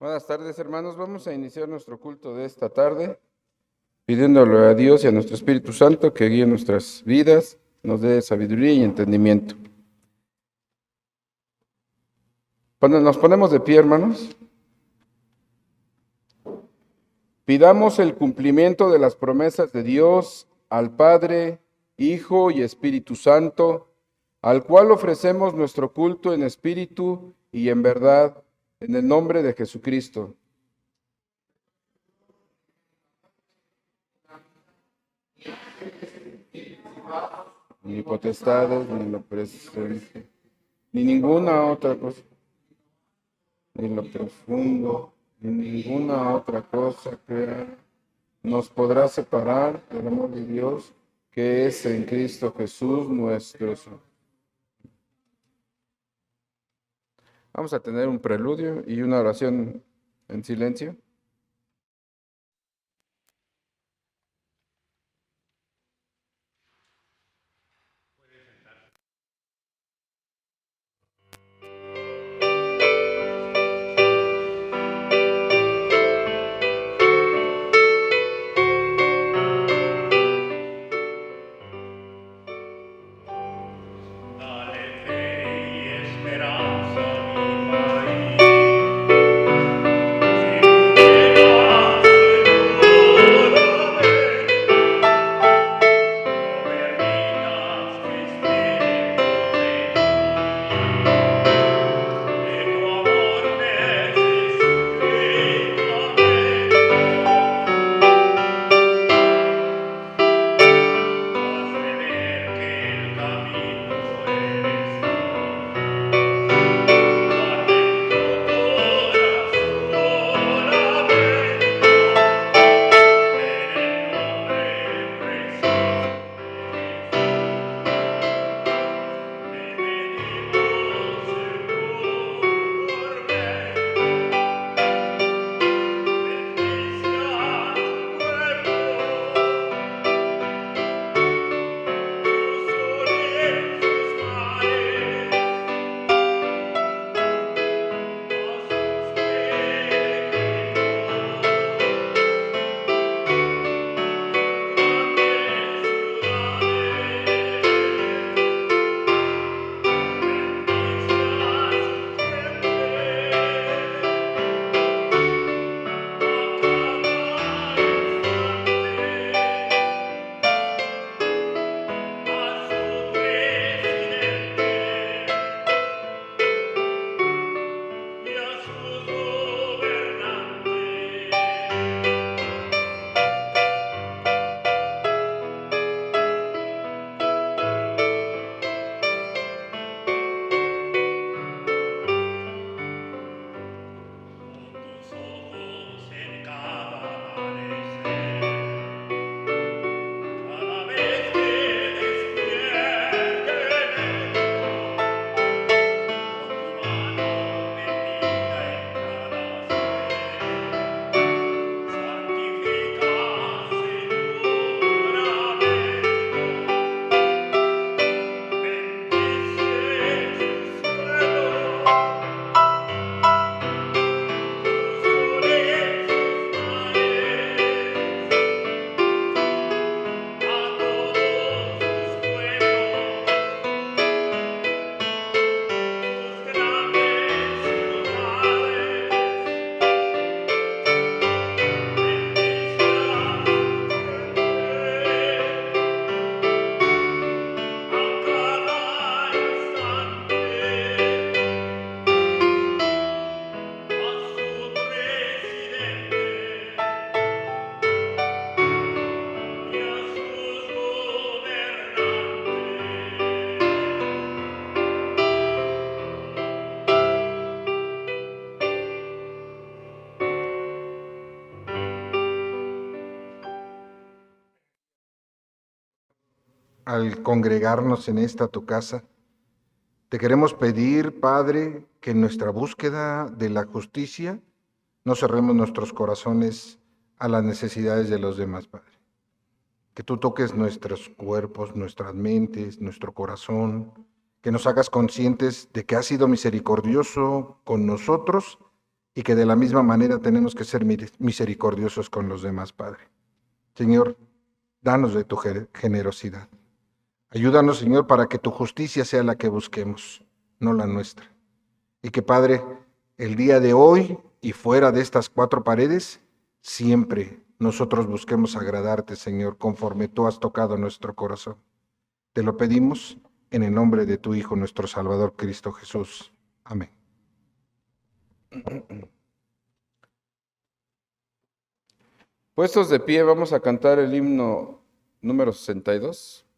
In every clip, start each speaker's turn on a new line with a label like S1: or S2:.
S1: Buenas tardes, hermanos. Vamos a iniciar nuestro culto de esta tarde, pidiéndole a Dios y a nuestro Espíritu Santo que guíe nuestras vidas, nos dé sabiduría y entendimiento. Nos ponemos de pie, hermanos. Pidamos el cumplimiento de las promesas de Dios al Padre, Hijo y Espíritu Santo, al cual ofrecemos nuestro culto en espíritu y en verdad, en el nombre de Jesucristo. Ni potestades, ni lo presente, ni ninguna otra cosa, ni lo profundo, ni ninguna otra cosa que nos podrá separar del amor de Dios que es en Cristo Jesús nuestro Señor. Vamos a tener un preludio y una oración en silencio.
S2: Al congregarnos en esta tu casa, te queremos pedir, Padre, que en nuestra búsqueda de la justicia no cerremos nuestros corazones a las necesidades de los demás, Padre. Que tú toques nuestros cuerpos, nuestras mentes, nuestro corazón, que nos hagas conscientes de que has sido misericordioso con nosotros y que de la misma manera tenemos que ser misericordiosos con los demás, Padre. Señor, danos de tu generosidad. Ayúdanos, Señor, para que tu justicia sea la que busquemos, no la nuestra. Y que, Padre, el día de hoy y fuera de estas cuatro paredes, siempre nosotros busquemos agradarte, Señor, conforme tú has tocado nuestro corazón. Te lo pedimos en el nombre de tu Hijo, nuestro Salvador, Cristo Jesús. Amén.
S1: Puestos de pie, vamos a cantar el himno número 62.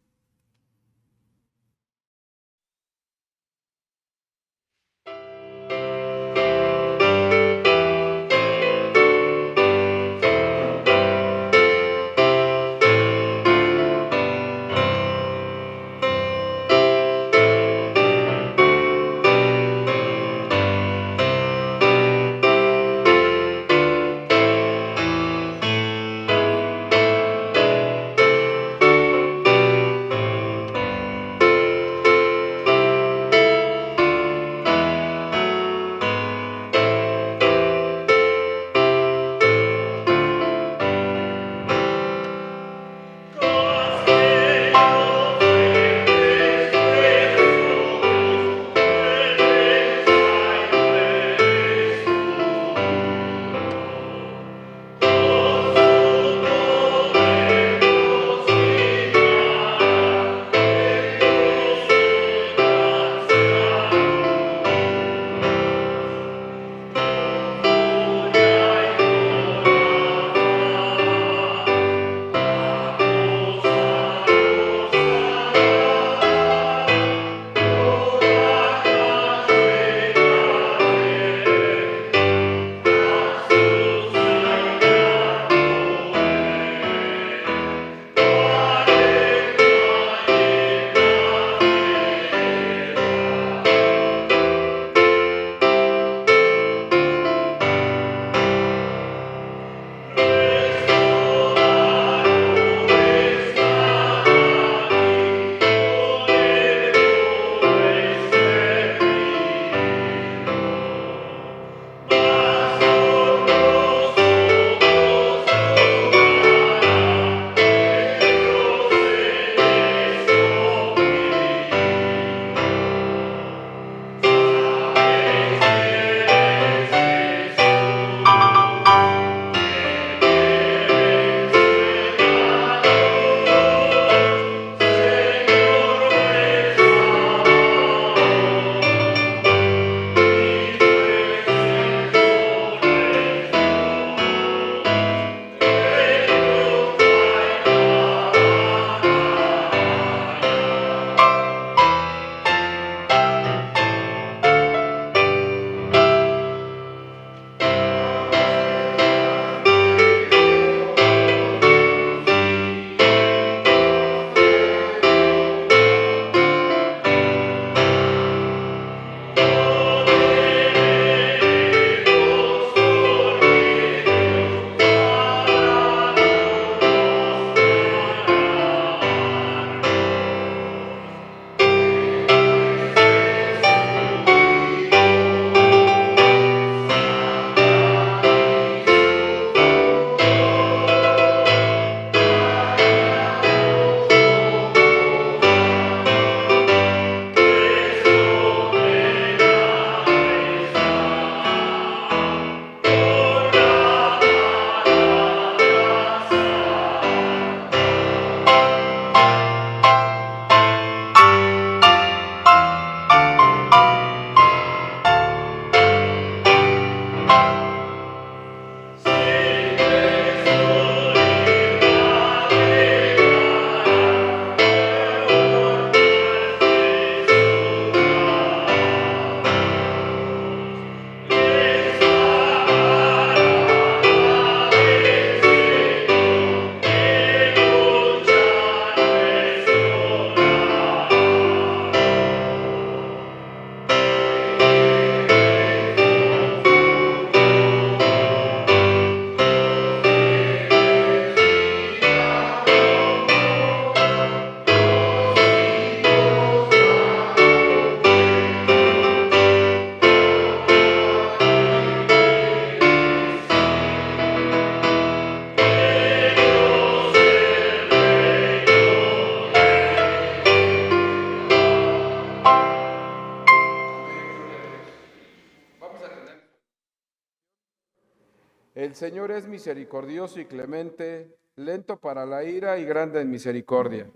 S1: El Señor es misericordioso y clemente, lento para la ira y grande en misericordia.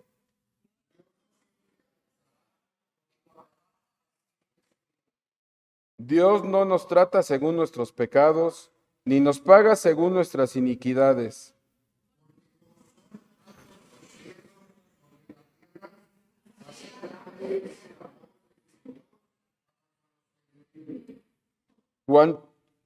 S1: Dios no nos trata según nuestros pecados, ni nos paga según nuestras iniquidades.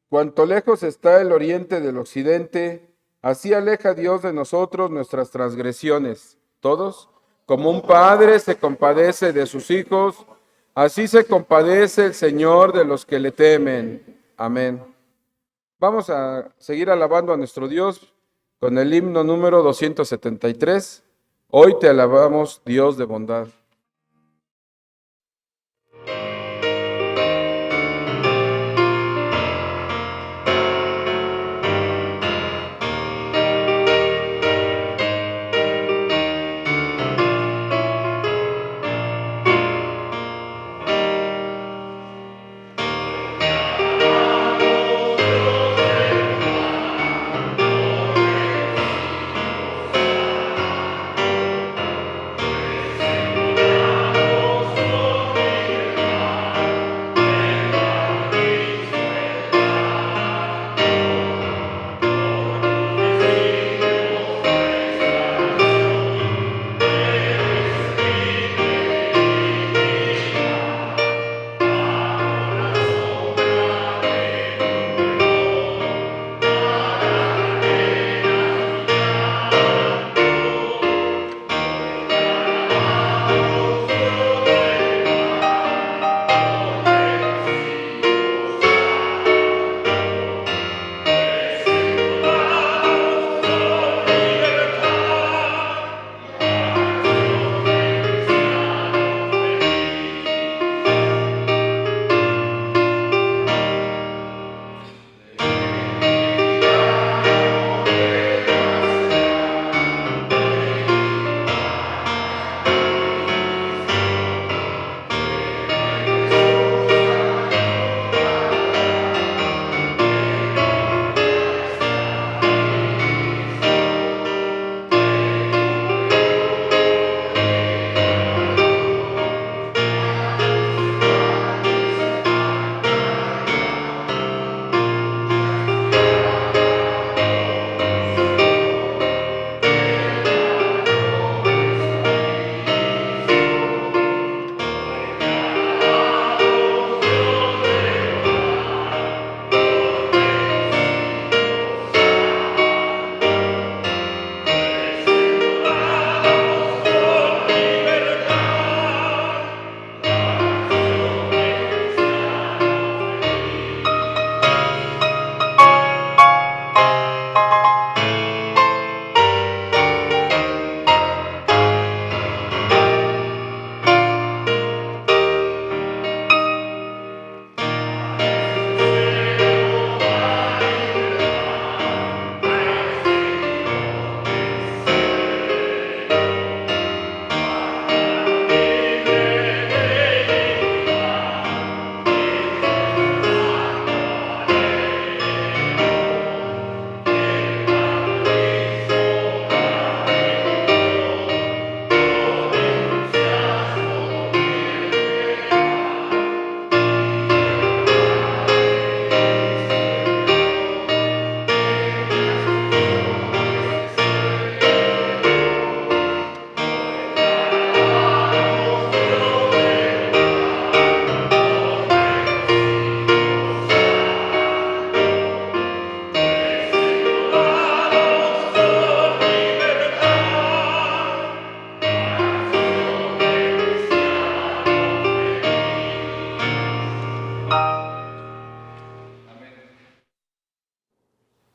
S1: Cuanto lejos está el oriente del occidente, así aleja Dios de nosotros nuestras transgresiones. Todos, como un padre se compadece de sus hijos, así se compadece el Señor de los que le temen. Amén. Vamos a seguir alabando a nuestro Dios con el himno número 273. Hoy te alabamos, Dios de bondad.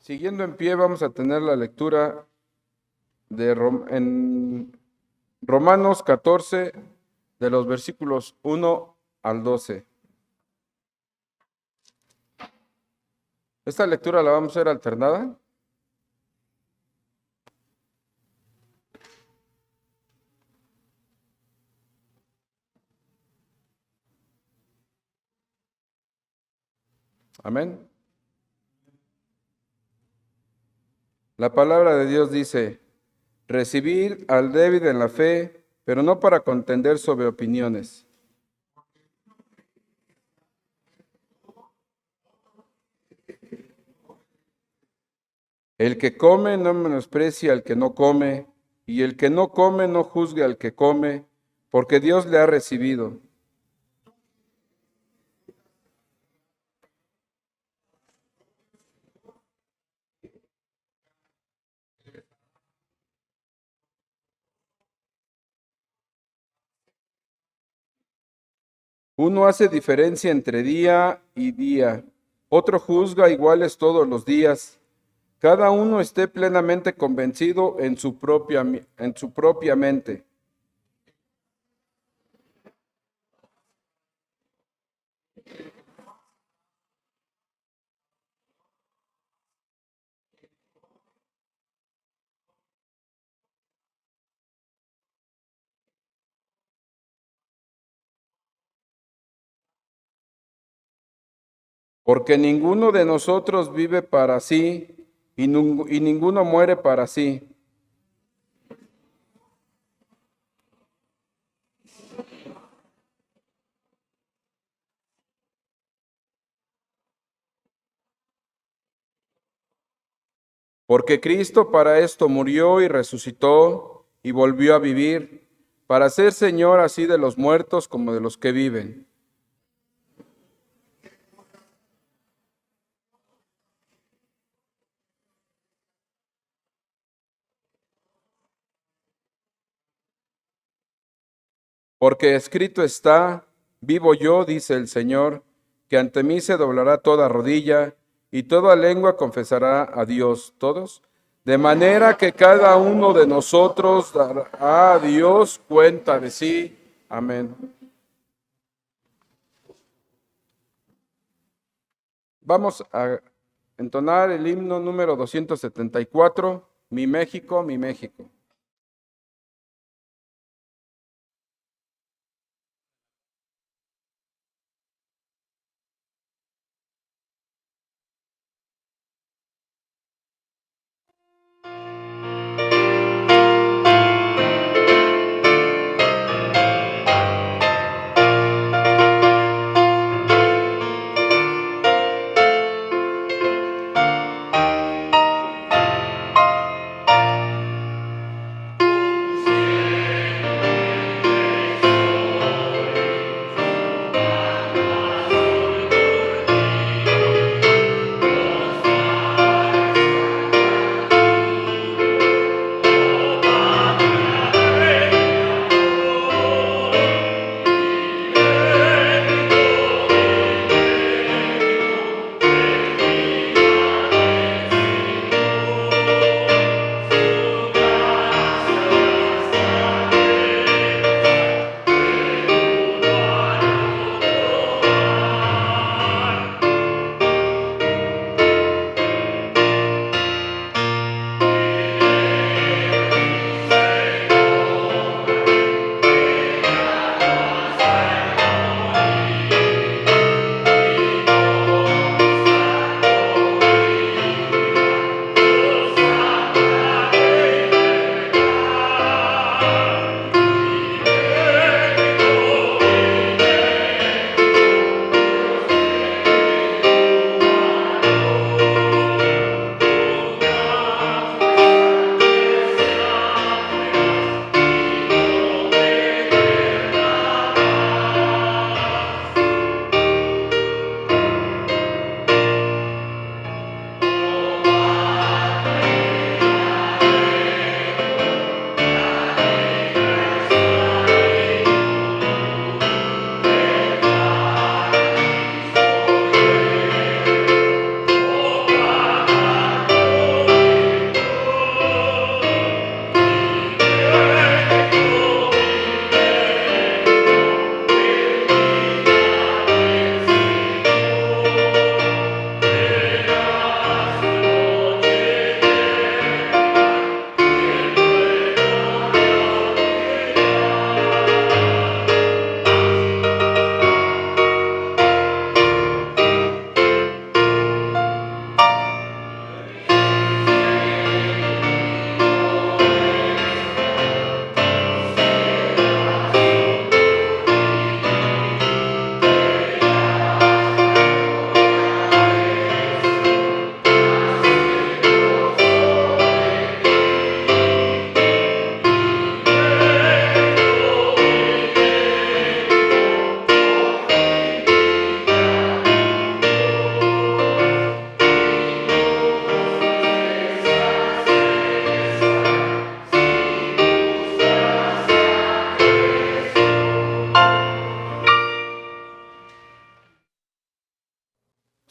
S1: Siguiendo en pie, vamos a tener la lectura de en Romanos 14, de los versículos 1 al 12. Esta lectura la vamos a hacer alternada. Amén. La palabra de Dios dice, recibir al débil en la fe, pero no para contender sobre opiniones. El que come no menosprecie al que no come, y el que no come no juzgue al que come, porque Dios le ha recibido. Uno hace diferencia entre día y día, otro juzga iguales todos los días. Cada uno esté plenamente convencido en su propia mente. Porque ninguno de nosotros vive para sí y ninguno muere para sí. Porque Cristo para esto murió y resucitó y volvió a vivir, para ser Señor así de los muertos como de los que viven. Porque escrito está, vivo yo, dice el Señor, que ante mí se doblará toda rodilla y toda lengua confesará a Dios. ¿Todos? De manera que cada uno de nosotros dará a Dios cuenta de sí. Amén. Vamos a entonar el himno número 274, Mi México, mi México.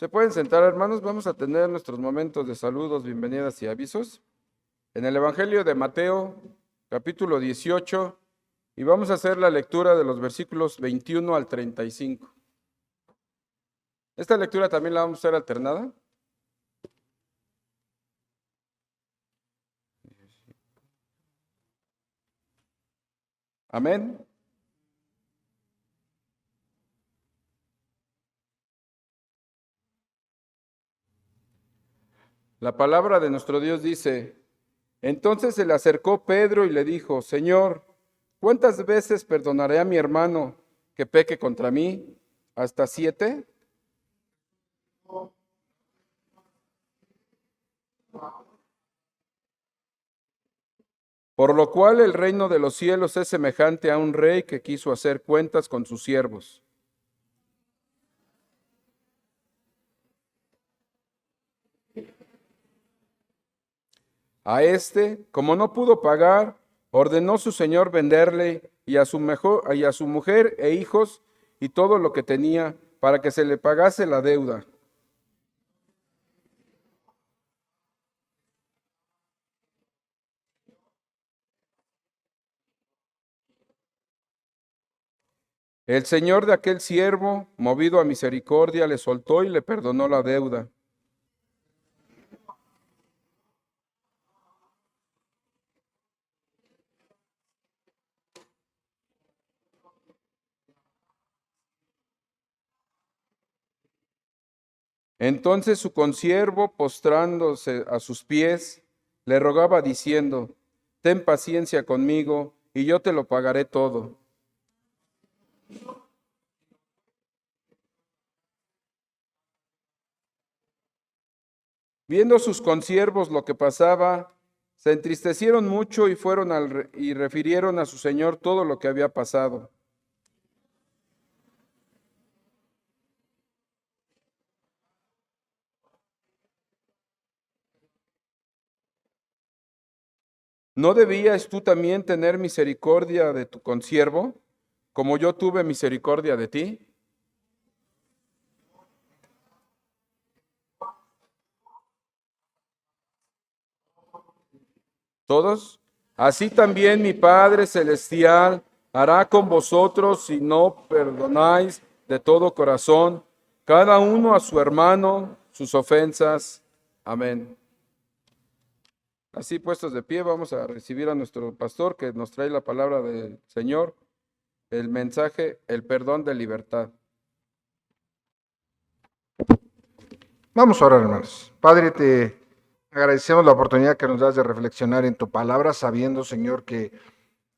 S1: Se pueden sentar, hermanos. Vamos a tener nuestros momentos de saludos, bienvenidas y avisos. En el Evangelio de Mateo, capítulo 18, y vamos a hacer la lectura de los versículos 21 al 35. Esta lectura también la vamos a hacer alternada. Amén. La palabra de nuestro Dios dice: entonces se le acercó Pedro y le dijo: Señor, ¿cuántas veces perdonaré a mi hermano que peque contra mí? ¿Hasta 7? Por lo cual el reino de los cielos es semejante a un rey que quiso hacer cuentas con sus siervos. A este, como no pudo pagar, ordenó su señor venderle y a su mujer e hijos y todo lo que tenía, para que se le pagase la deuda. El señor de aquel siervo, movido a misericordia, le soltó y le perdonó la deuda. Entonces su consiervo, postrándose a sus pies, le rogaba diciendo: ten paciencia conmigo, y yo te lo pagaré todo. Viendo sus consiervos lo que pasaba, se entristecieron mucho y fueron y refirieron a su señor todo lo que había pasado. ¿No debías tú también tener misericordia de tu consiervo, como yo tuve misericordia de ti? ¿Todos? Así también mi Padre Celestial hará con vosotros si no perdonáis de todo corazón, cada uno a su hermano, sus ofensas. Amén. Así puestos de pie, vamos a recibir a nuestro pastor que nos trae la palabra del Señor, el mensaje, el perdón de libertad.
S2: Vamos a orar, hermanos. Padre, te agradecemos la oportunidad que nos das de reflexionar en tu palabra, sabiendo, Señor, que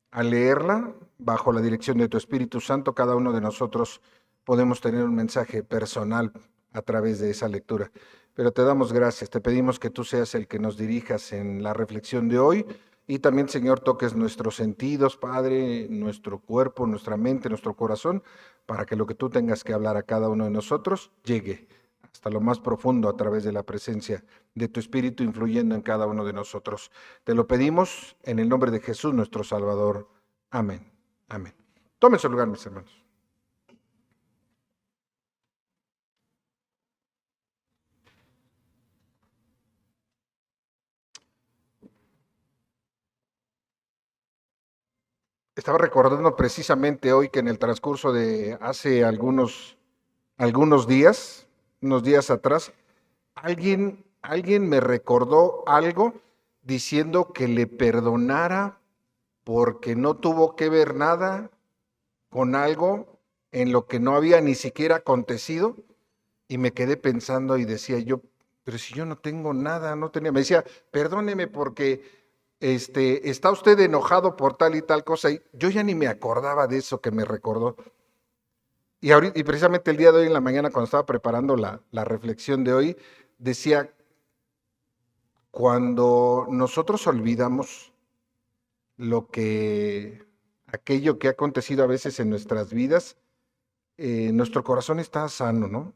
S2: al leerla, bajo la dirección de tu Espíritu Santo, cada uno de nosotros podemos tener un mensaje personal a través de esa lectura. Pero te damos gracias, te pedimos que tú seas el que nos dirijas en la reflexión de hoy y también, Señor, toques nuestros sentidos, Padre, nuestro cuerpo, nuestra mente, nuestro corazón, para que lo que tú tengas que hablar a cada uno de nosotros llegue hasta lo más profundo a través de la presencia de tu Espíritu influyendo en cada uno de nosotros. Te lo pedimos en el nombre de Jesús, nuestro Salvador. Amén. Amén. Tomen su lugar, mis hermanos. Estaba recordando precisamente hoy que en el transcurso de hace algunos días, unos días atrás, alguien me recordó algo diciendo que le perdonara porque no tuvo que ver nada con algo en lo que no había ni siquiera acontecido, y me quedé pensando y decía yo, pero si yo no tengo nada, no tenía, me decía, perdóneme porque está usted enojado por tal y tal cosa, y yo ya ni me acordaba de eso que me recordó. Y precisamente el día de hoy en la mañana, cuando estaba preparando la reflexión de hoy, decía, cuando nosotros olvidamos aquello que ha acontecido a veces en nuestras vidas, nuestro corazón está sano, ¿no?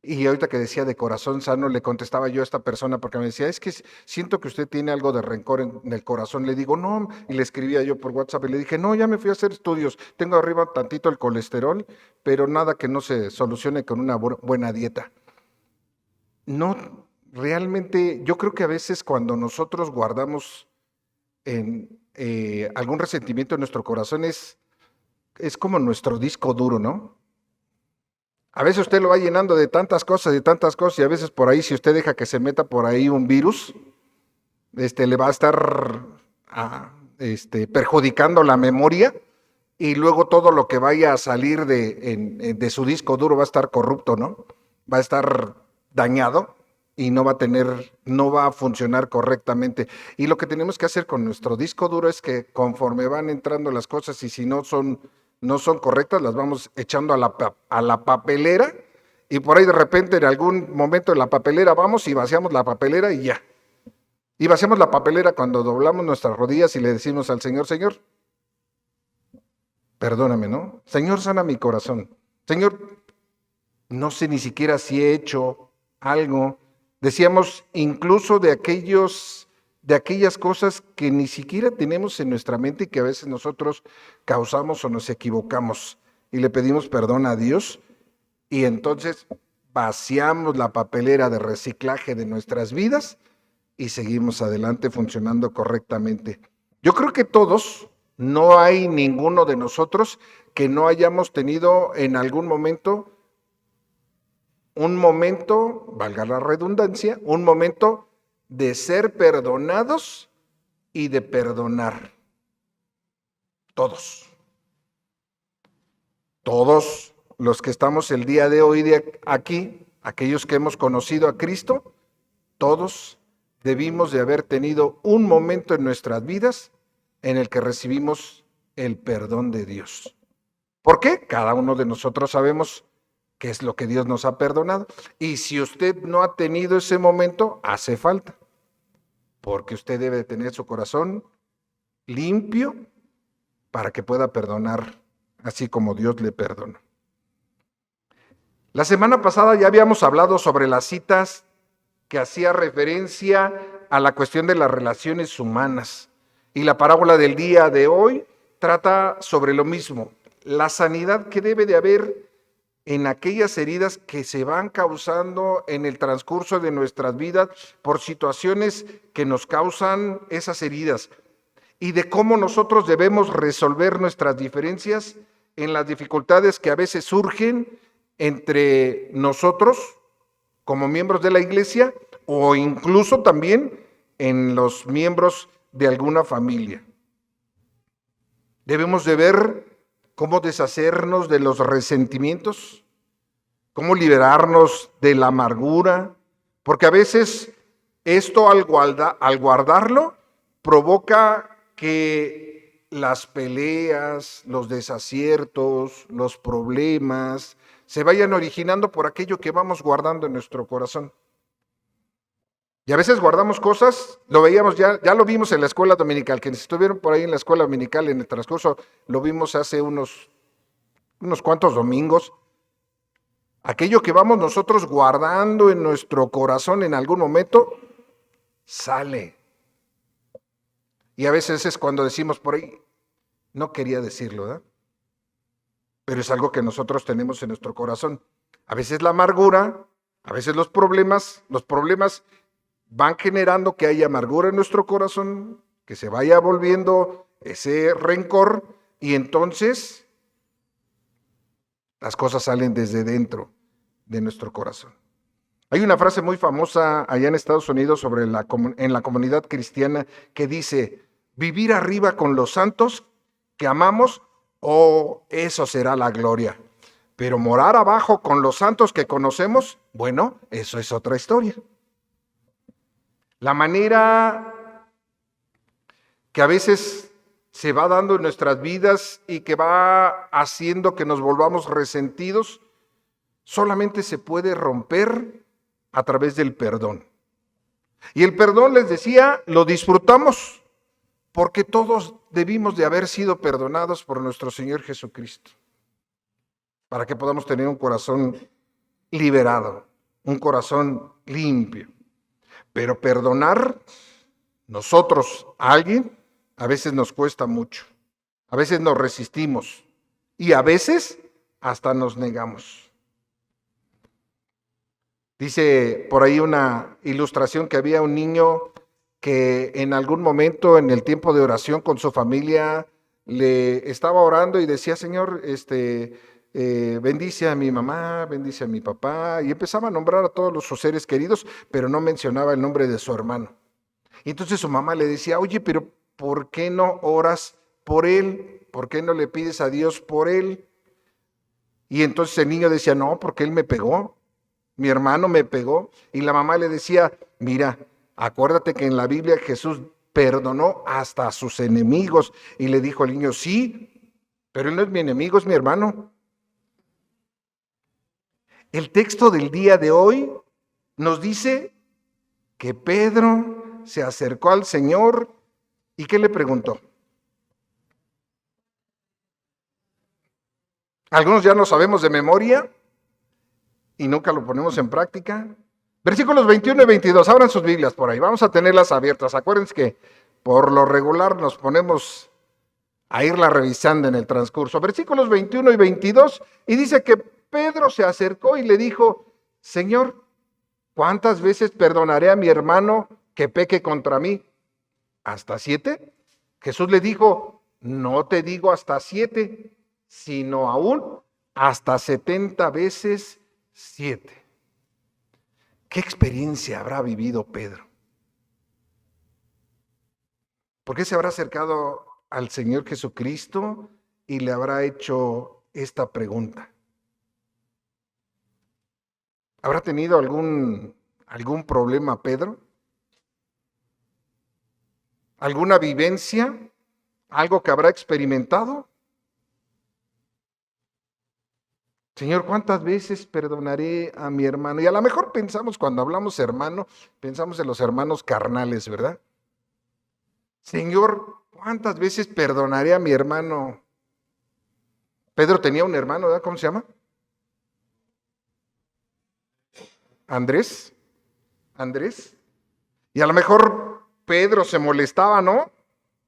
S2: Y ahorita que decía de corazón sano, le contestaba yo a esta persona porque me decía, es que siento que usted tiene algo de rencor en el corazón. Le digo, no, y le escribía yo por WhatsApp y le dije, no, ya me fui a hacer estudios, tengo arriba tantito el colesterol, pero nada que no se solucione con una buena dieta. no, realmente, yo creo que a veces cuando nosotros guardamos algún resentimiento en nuestro corazón es como nuestro disco duro, ¿no? A veces usted lo va llenando de tantas cosas, y a veces por ahí, si usted deja que se meta por ahí un virus, le va a estar perjudicando la memoria, y luego todo lo que vaya a salir de su disco duro va a estar corrupto, ¿no? Va a estar dañado y no va a funcionar correctamente. Y lo que tenemos que hacer con nuestro disco duro es que conforme van entrando las cosas, y si no son correctas, las vamos echando a la papelera, y por ahí de repente en algún momento en la papelera vamos y vaciamos la papelera y ya. Y vaciamos la papelera cuando doblamos nuestras rodillas y le decimos al Señor: Señor, perdóname, ¿no? Señor, sana mi corazón. Señor, no sé ni siquiera si he hecho algo. Decíamos incluso de aquellas cosas que ni siquiera tenemos en nuestra mente y que a veces nosotros causamos o nos equivocamos, y le pedimos perdón a Dios, y entonces vaciamos la papelera de reciclaje de nuestras vidas y seguimos adelante funcionando correctamente. Yo creo que todos, no hay ninguno de nosotros que no hayamos tenido en algún momento un momento, valga la redundancia, un momento de ser perdonados y de perdonar. Todos. Todos los que estamos el día de hoy aquí, aquellos que hemos conocido a Cristo, todos debimos de haber tenido un momento en nuestras vidas en el que recibimos el perdón de Dios. ¿Por qué? Cada uno de nosotros sabemos qué es lo que Dios nos ha perdonado. Y si usted no ha tenido ese momento, hace falta. Porque usted debe de tener su corazón limpio para que pueda perdonar, así como Dios le perdonó. La semana pasada ya habíamos hablado sobre las citas que hacía referencia a la cuestión de las relaciones humanas. Y la parábola del día de hoy trata sobre lo mismo, la sanidad que debe de haber en aquellas heridas que se van causando en el transcurso de nuestras vidas por situaciones que nos causan esas heridas, y de cómo nosotros debemos resolver nuestras diferencias en las dificultades que a veces surgen entre nosotros como miembros de la iglesia, o incluso también en los miembros de alguna familia. Debemos de ver cómo deshacernos de los resentimientos, cómo liberarnos de la amargura, porque a veces esto al guardarlo provoca que las peleas, los desaciertos, los problemas se vayan originando por aquello que vamos guardando en nuestro corazón. Y a veces guardamos cosas, lo veíamos ya lo vimos en la escuela dominical, quienes estuvieron por ahí en la escuela dominical en el transcurso, lo vimos hace unos cuantos domingos. Aquello que vamos nosotros guardando en nuestro corazón en algún momento, sale. Y a veces es cuando decimos por ahí, no quería decirlo, ¿verdad? Pero es algo que nosotros tenemos en nuestro corazón. A veces la amargura, a veces los problemas van generando que haya amargura en nuestro corazón, que se vaya volviendo ese rencor, y entonces las cosas salen desde dentro de nuestro corazón. Hay una frase muy famosa allá en Estados Unidos en la comunidad cristiana que dice: vivir arriba con los santos que amamos, eso será la gloria. Pero morar abajo con los santos que conocemos, bueno, eso es otra historia. La manera que a veces se va dando en nuestras vidas y que va haciendo que nos volvamos resentidos, solamente se puede romper a través del perdón. Y el perdón, les decía, lo disfrutamos porque todos debimos de haber sido perdonados por nuestro Señor Jesucristo, para que podamos tener un corazón liberado, un corazón limpio. Pero perdonar nosotros a alguien a veces nos cuesta mucho, a veces nos resistimos y a veces hasta nos negamos. Dice por ahí una ilustración que había un niño que en algún momento en el tiempo de oración con su familia le estaba orando y decía, Señor, bendice a mi mamá, bendice a mi papá, y empezaba a nombrar a todos sus seres queridos, pero no mencionaba el nombre de su hermano. Y entonces su mamá le decía, oye, pero ¿por qué no oras por él? ¿Por qué no le pides a Dios por él? Y entonces el niño decía, no, porque él me pegó, mi hermano me pegó. Y la mamá le decía, mira, acuérdate que en la Biblia Jesús perdonó hasta a sus enemigos. Y le dijo al niño, sí, pero él no es mi enemigo, es mi hermano. El texto del día de hoy nos dice que Pedro se acercó al Señor y ¿qué le preguntó? Algunos ya lo sabemos de memoria y nunca lo ponemos en práctica. Versículos 21 y 22, abran sus Biblias por ahí, vamos a tenerlas abiertas. Acuérdense que por lo regular nos ponemos a irla revisando en el transcurso. Versículos 21 y 22, y dice que Pedro se acercó y le dijo, Señor, ¿cuántas veces perdonaré a mi hermano que peque contra mí? ¿Hasta 7? Jesús le dijo, no te digo hasta 7, sino aún hasta 70 veces 7. ¿Qué experiencia habrá vivido Pedro? ¿Por qué se habrá acercado al Señor Jesucristo y le habrá hecho esta pregunta? ¿Habrá tenido algún problema Pedro? ¿Alguna vivencia? ¿Algo que habrá experimentado? Señor, ¿cuántas veces perdonaré a mi hermano? Y a lo mejor pensamos, cuando hablamos hermano, pensamos en los hermanos carnales, ¿verdad? Señor, ¿cuántas veces perdonaré a mi hermano? Pedro tenía un hermano, ¿verdad? ¿Cómo se llama? Andrés. Y a lo mejor Pedro se molestaba, ¿no?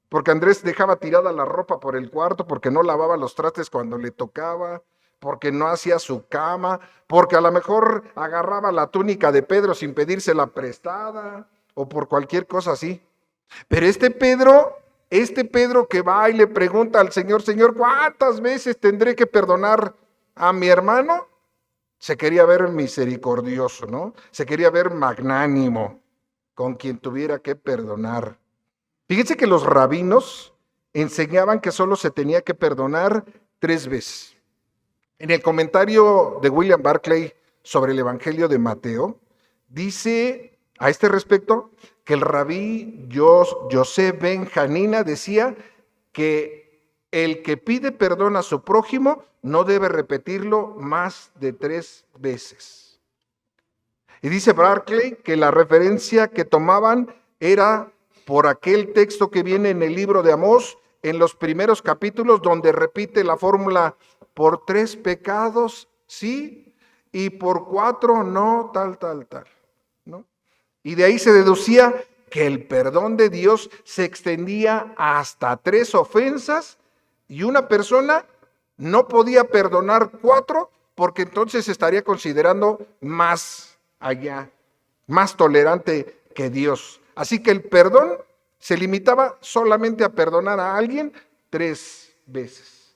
S2: Porque Andrés dejaba tirada la ropa por el cuarto, porque no lavaba los trastes cuando le tocaba, porque no hacía su cama, porque a lo mejor agarraba la túnica de Pedro sin pedírsela prestada, o por cualquier cosa así. Pero este Pedro que va y le pregunta al Señor, Señor, ¿cuántas veces tendré que perdonar a mi hermano? Se quería ver misericordioso, ¿no? Se quería ver magnánimo con quien tuviera que perdonar. Fíjense que los rabinos enseñaban que solo se tenía que perdonar 3 veces. En el comentario de William Barclay sobre el Evangelio de Mateo, dice a este respecto que el rabí José ben Hanina decía que el que pide perdón a su prójimo no debe repetirlo más de 3 veces. Y dice Barclay que la referencia que tomaban era por aquel texto que viene en el libro de Amós, en los primeros capítulos, donde repite la fórmula, por 3 pecados, sí, y por 4 no, tal, ¿no? Y de ahí se deducía que el perdón de Dios se extendía hasta 3 ofensas y una persona no podía perdonar 4 porque entonces estaría considerando más allá, más tolerante que Dios. Así que el perdón se limitaba solamente a perdonar a alguien 3 veces.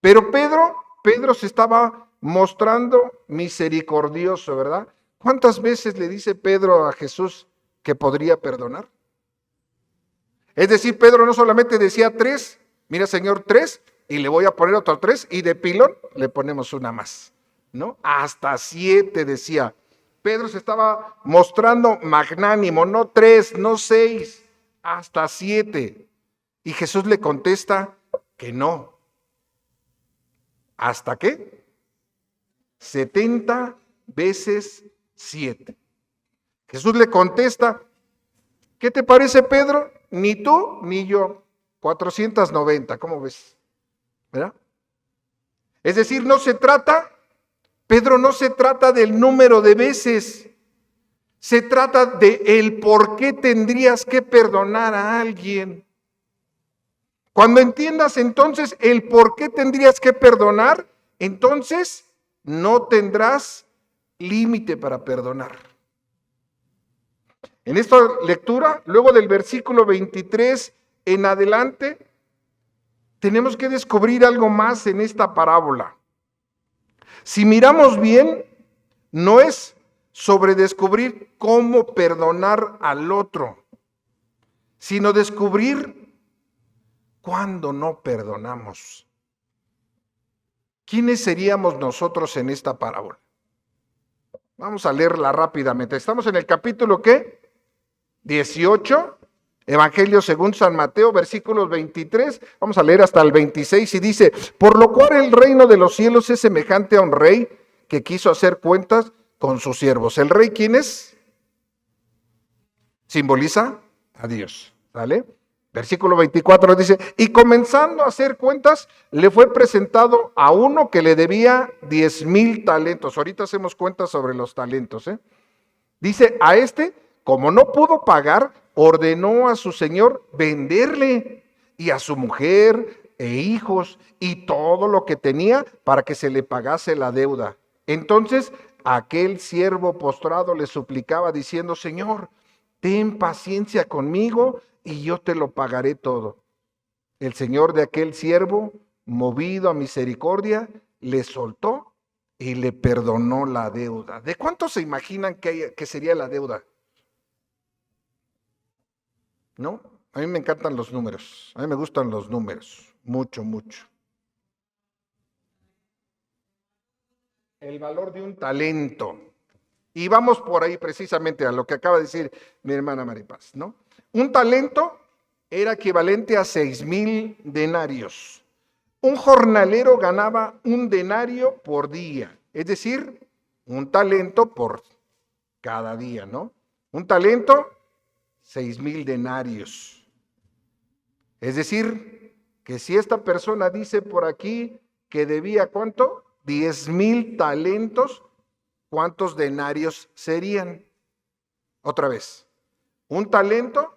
S2: Pero Pedro se estaba mostrando misericordioso, ¿verdad? ¿Cuántas veces le dice Pedro a Jesús que podría perdonar? Es decir, Pedro no solamente decía 3, mira Señor, 3, y le voy a poner otro 3, y de pilón le ponemos una más, ¿no? Hasta 7 decía. Pedro se estaba mostrando magnánimo, no 3, no 6, hasta 7. Y Jesús le contesta que no. ¿Hasta qué? 70 veces 7. Jesús le contesta, ¿qué te parece, Pedro? Ni tú ni yo. 490, ¿cómo ves? ¿Verdad? Es decir, Pedro, no se trata del número de veces, se trata de el por qué tendrías que perdonar a alguien. Cuando entiendas entonces el por qué tendrías que perdonar, entonces no tendrás límite para perdonar. En esta lectura, luego del versículo 23 en adelante, tenemos que descubrir algo más en esta parábola. Si miramos bien, no es sobre descubrir cómo perdonar al otro, sino descubrir cuándo no perdonamos. ¿Quiénes seríamos nosotros en esta parábola? Vamos a leerla rápidamente. Estamos en el capítulo, ¿qué? 18, Evangelio según San Mateo, versículos 23. Vamos a leer hasta el 26 y dice: por lo cual el reino de los cielos es semejante a un rey que quiso hacer cuentas con sus siervos. ¿El rey quién es? Simboliza a Dios, ¿vale? Versículo 24 dice: y comenzando a hacer cuentas, le fue presentado a uno que le debía 10,000 talentos. Ahorita hacemos cuentas sobre los talentos, ¿eh? Dice, a este, como no pudo pagar, ordenó a su señor venderle y a su mujer e hijos y todo lo que tenía para que se le pagase la deuda. Entonces aquel siervo postrado le suplicaba diciendo: Señor, ten paciencia conmigo y yo te lo pagaré todo. El señor de aquel siervo, movido a misericordia, le soltó y le perdonó la deuda. ¿De cuánto se imaginan que sería la deuda? ¿No? A mí me encantan los números. A mí me gustan los números. Mucho, mucho. El valor de un talento. Y vamos por ahí precisamente a lo que acaba de decir mi hermana Maripaz, ¿no? Un talento era equivalente a 6,000 denarios. Un jornalero ganaba 1 denario por día, es decir, un talento por cada día, ¿no? Un talento, 6,000 denarios. Es decir, que si esta persona dice por aquí que debía, ¿cuánto? 10,000 talentos, ¿cuántos denarios serían? Otra vez, un talento,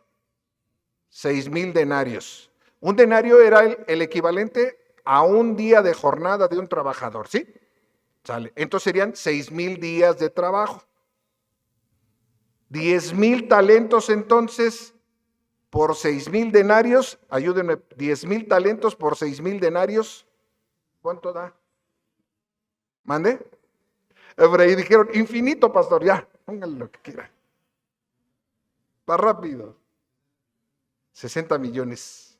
S2: 6,000 denarios. Un denario era el equivalente a un día de jornada de un trabajador, ¿sí? Sale. Entonces serían 6,000 días de trabajo. 10,000 talentos entonces por 6,000 denarios, ayúdenme, 10,000 talentos por 6,000 denarios, ¿cuánto da? ¿Mande? Por ahí dijeron, infinito, pastor, ya, pónganle lo que quiera. Va rápido. 60 millones.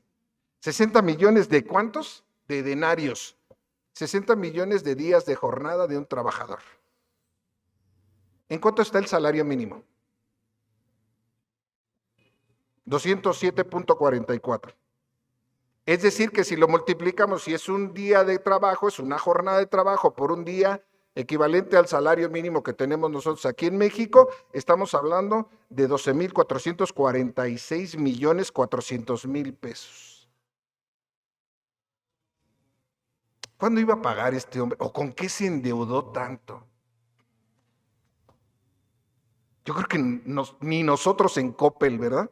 S2: 60 millones de ¿cuántos? De denarios. 60 millones de días de jornada de un trabajador. ¿En cuánto está el salario mínimo? 207.44. Es decir, que si lo multiplicamos, si es un día de trabajo, es una jornada de trabajo por un día equivalente al salario mínimo que tenemos nosotros aquí en México, estamos hablando de 12,446,400,000 pesos. ¿Cuándo iba a pagar este hombre? ¿O con qué se endeudó tanto? Yo creo que ni nosotros en Coppel, ¿verdad?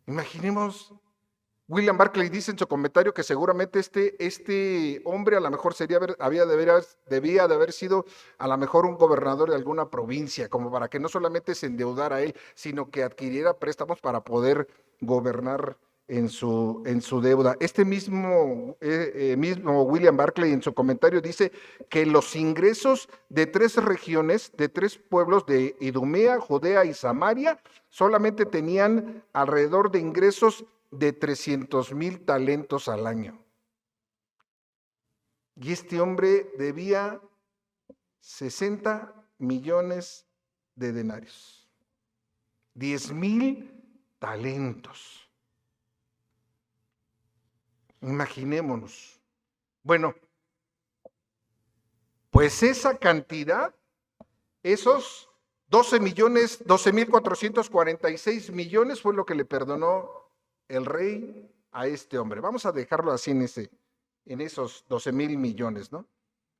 S2: Imaginemos, William Barclay dice en su comentario que seguramente este hombre a lo mejor debía de haber sido a lo mejor un gobernador de alguna provincia, como para que no solamente se endeudara él, sino que adquiriera préstamos para poder gobernar en su deuda. Este mismo William Barclay en su comentario dice que los ingresos de 3 regiones, de 3 pueblos de Idumea, Judea y Samaria, solamente tenían alrededor de ingresos de 300,000 talentos al año. Y este hombre debía 60 millones de denarios. 10,000 talentos. Imaginémonos. Bueno, pues esa cantidad, esos 12,446 millones fue lo que le perdonó el rey a este hombre. Vamos a dejarlo así en esos 12,000 millones, ¿no?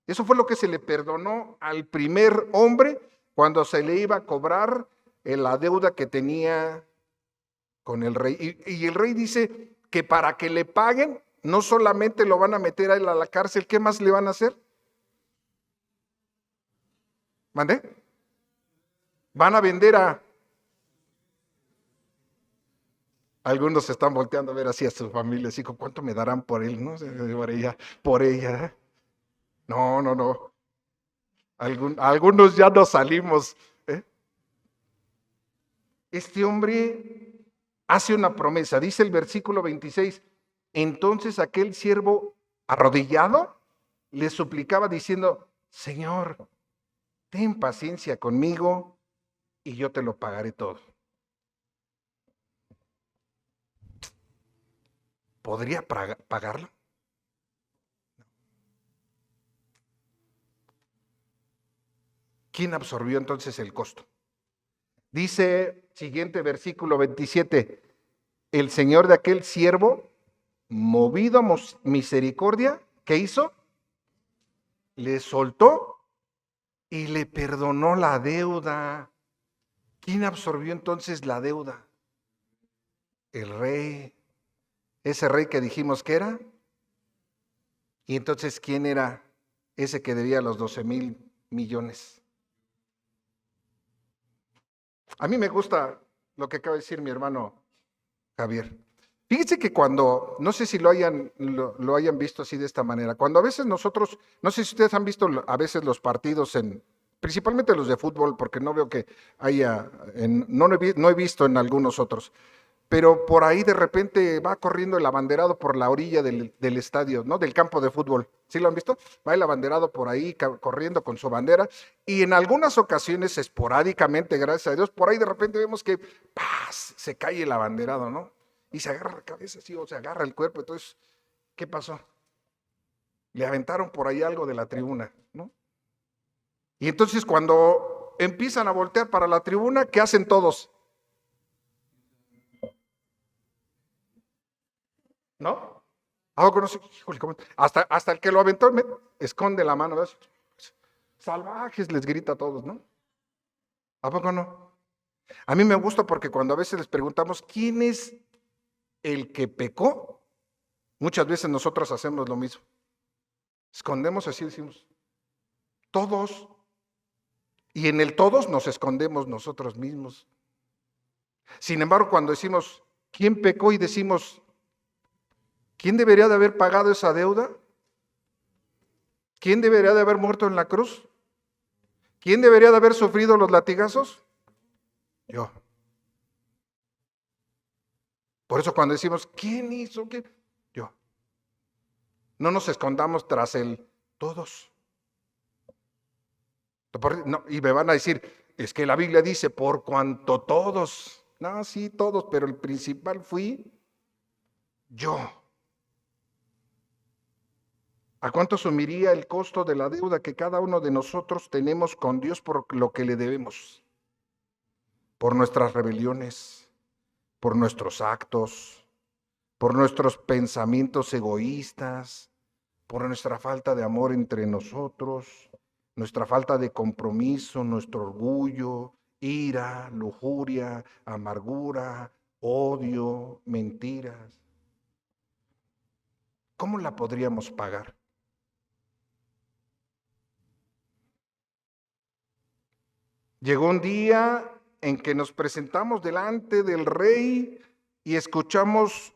S2: Eso fue lo que se le perdonó al primer hombre cuando se le iba a cobrar la deuda que tenía con el rey. Y el rey dice que para que le paguen, no solamente lo van a meter a él a la cárcel, ¿qué más le van a hacer? ¿Mande? Van a vender a... Algunos se están volteando a ver así a su familia, así, ¿cuánto me darán por él? ¿No? Por ella. No. Algunos ya no salimos. Este hombre hace una promesa, dice el versículo 26, entonces aquel siervo arrodillado le suplicaba diciendo, Señor, ten paciencia conmigo y yo te lo pagaré todo. ¿Podría pagarlo? ¿Quién absorbió entonces el costo? Dice, siguiente versículo 27, el Señor de aquel siervo, movido a misericordia, ¿qué hizo? Le soltó y le perdonó la deuda. ¿Quién absorbió entonces la deuda? El rey. Ese rey que dijimos que era. Y entonces, ¿quién era ese que debía los 12,000 millones? A mí me gusta lo que acaba de decir mi hermano Javier. Fíjense que cuando, no sé si lo hayan visto así de esta manera, cuando a veces nosotros, no sé si ustedes han visto a veces los partidos principalmente los de fútbol, porque no veo que haya, no he visto en algunos otros, pero por ahí de repente va corriendo el abanderado por la orilla del estadio, ¿no? Del campo de fútbol. ¿Sí lo han visto? Va el abanderado por ahí corriendo con su bandera y en algunas ocasiones, esporádicamente, gracias a Dios, por ahí de repente vemos que ¡paz! Se cae el abanderado, ¿no? Y se agarra la cabeza así o se agarra el cuerpo. Entonces, ¿qué pasó? Le aventaron por ahí algo de la tribuna, ¿no? Y entonces cuando empiezan a voltear para la tribuna, ¿qué hacen todos? ¿No? Algo no sé, híjole, hasta el que lo aventó esconde la mano. ¿Ves? Salvajes les grita a todos, ¿no? ¿A poco no? A mí me gusta porque cuando a veces les preguntamos quién es el que pecó, muchas veces nosotros hacemos lo mismo. Escondemos así, decimos, todos. Y en el todos nos escondemos nosotros mismos. Sin embargo, cuando decimos, ¿quién pecó? Y decimos, ¿quién debería de haber pagado esa deuda? ¿Quién debería de haber muerto en la cruz? ¿Quién debería de haber sufrido los latigazos? Yo. Por eso cuando decimos, ¿quién hizo qué? Yo. No nos escondamos tras el todos. No, y me van a decir, es que la Biblia dice, por cuanto todos. No, sí, todos, pero el principal fui yo. ¿A cuánto sumiría el costo de la deuda que cada uno de nosotros tenemos con Dios por lo que le debemos? Por nuestras rebeliones, por nuestros actos, por nuestros pensamientos egoístas, por nuestra falta de amor entre nosotros, nuestra falta de compromiso, nuestro orgullo, ira, lujuria, amargura, odio, mentiras. ¿Cómo la podríamos pagar? Llegó un día en que nos presentamos delante del rey y escuchamos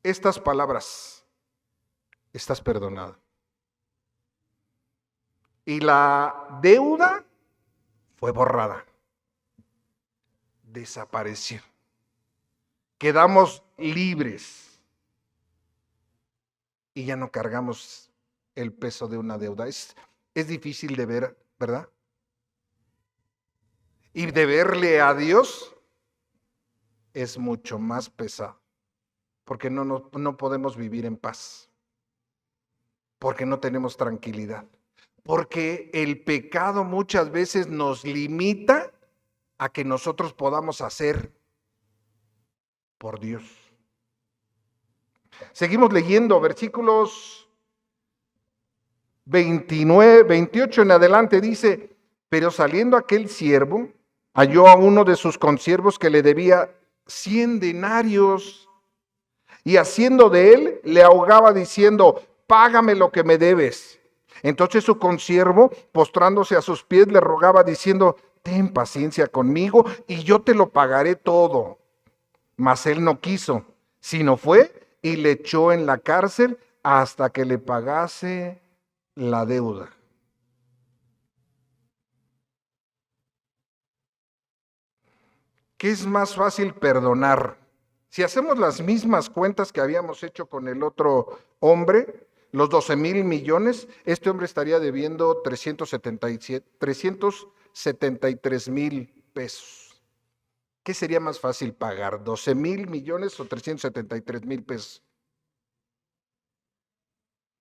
S2: estas palabras: estás perdonado. Y la deuda fue borrada, desapareció. Quedamos libres y ya no cargamos el peso de una deuda. Es difícil de ver, ¿verdad? Y deberle a Dios es mucho más pesado, porque no podemos vivir en paz, porque no tenemos tranquilidad, porque el pecado muchas veces nos limita a que nosotros podamos hacer por Dios. Seguimos leyendo versículos 29, 28 en adelante, dice, pero saliendo aquel siervo, halló a uno de sus consiervos que le debía 100 denarios y haciendo de él, le ahogaba diciendo, págame lo que me debes. Entonces su consiervo, postrándose a sus pies, le rogaba diciendo, ten paciencia conmigo y yo te lo pagaré todo. Mas él no quiso, sino fue y le echó en la cárcel hasta que le pagase la deuda. ¿Qué es más fácil perdonar? Si hacemos las mismas cuentas que habíamos hecho con el otro hombre, los 12,000 millones, este hombre estaría debiendo 373,000 pesos. ¿Qué sería más fácil pagar? ¿12,000 millones o 373,000 pesos?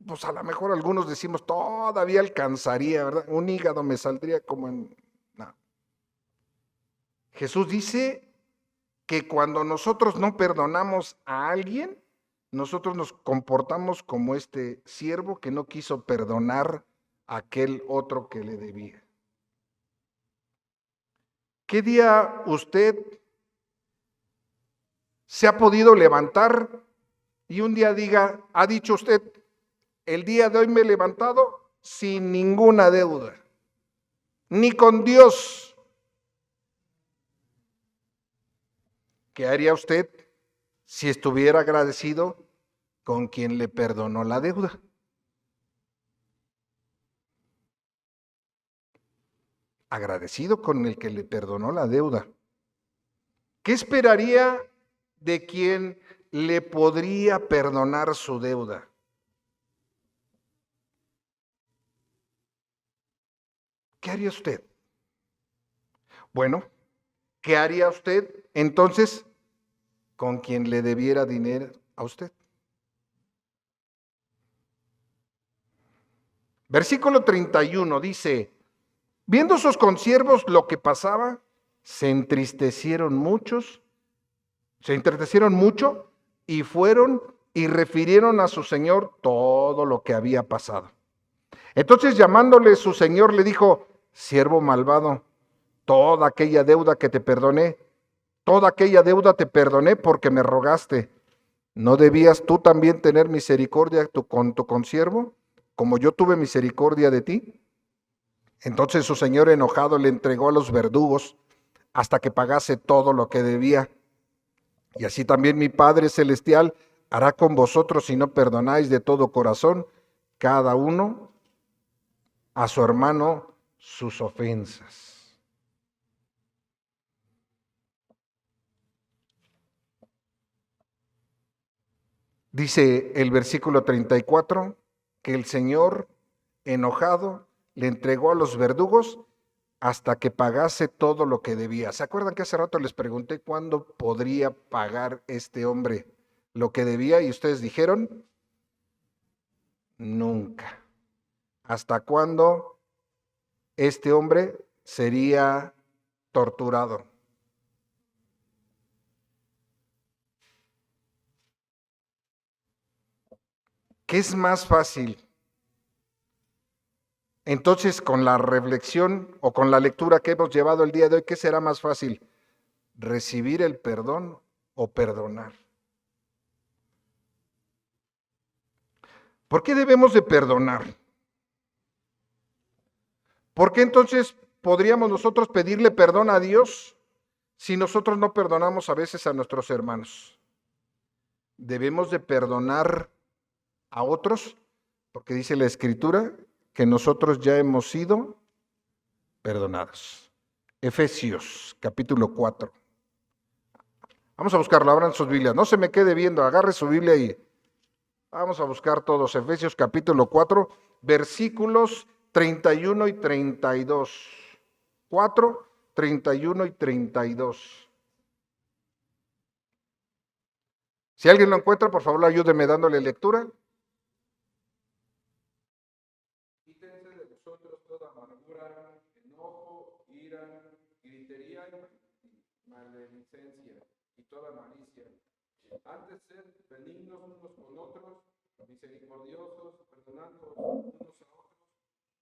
S2: Pues a lo mejor algunos decimos, todavía alcanzaría, ¿verdad? Un hígado me saldría como en... No. Jesús dice que cuando nosotros no perdonamos a alguien, nosotros nos comportamos como este siervo que no quiso perdonar a aquel otro que le debía. ¿Qué día usted se ha podido levantar y un día diga, ha dicho usted, el día de hoy me he levantado sin ninguna deuda, ni con Dios? ¿Qué haría usted si estuviera agradecido con quien le perdonó la deuda? Agradecido con el que le perdonó la deuda. ¿Qué esperaría de quien le podría perdonar su deuda? ¿Qué haría usted? Bueno, ¿qué haría usted entonces con quien le debiera dinero a usted? Versículo 31 dice, viendo sus consiervos lo que pasaba, se entristecieron mucho y fueron y refirieron a su señor todo lo que había pasado. Entonces llamándole su señor le dijo, siervo malvado, toda aquella deuda te perdoné porque me rogaste. ¿No debías tú también tener misericordia con tu consiervo, como yo tuve misericordia de ti? Entonces su señor enojado le entregó a los verdugos hasta que pagase todo lo que debía. Y así también mi Padre Celestial hará con vosotros si no perdonáis de todo corazón cada uno a su hermano sus ofensas. Dice el versículo 34 que el Señor enojado le entregó a los verdugos hasta que pagase todo lo que debía. ¿Se acuerdan que hace rato les pregunté cuándo podría pagar este hombre lo que debía? Y ustedes dijeron, nunca. ¿Hasta cuándo este hombre sería torturado? ¿Qué es más fácil? Entonces, con la reflexión o con la lectura que hemos llevado el día de hoy, ¿qué será más fácil? ¿Recibir el perdón o perdonar? ¿Por qué debemos de perdonar? ¿Por qué entonces podríamos nosotros pedirle perdón a Dios si nosotros no perdonamos a veces a nuestros hermanos? Debemos de perdonar a otros porque dice la Escritura que nosotros ya hemos sido perdonados. Efesios capítulo 4. Vamos a buscarlo, abran sus Biblias. No se me quede viendo, agarre su Biblia y vamos a buscar todos. Efesios capítulo 4, versículos 31 y 32. 4, 31 y 32. Si alguien lo encuentra, por favor, ayúdeme dándole lectura. Quítense de vosotros toda amargura, enojo, ira, gritería y maledicencia y toda malicia. Antes sed benignos unos con otros, misericordiosos, perdonando unos a otros,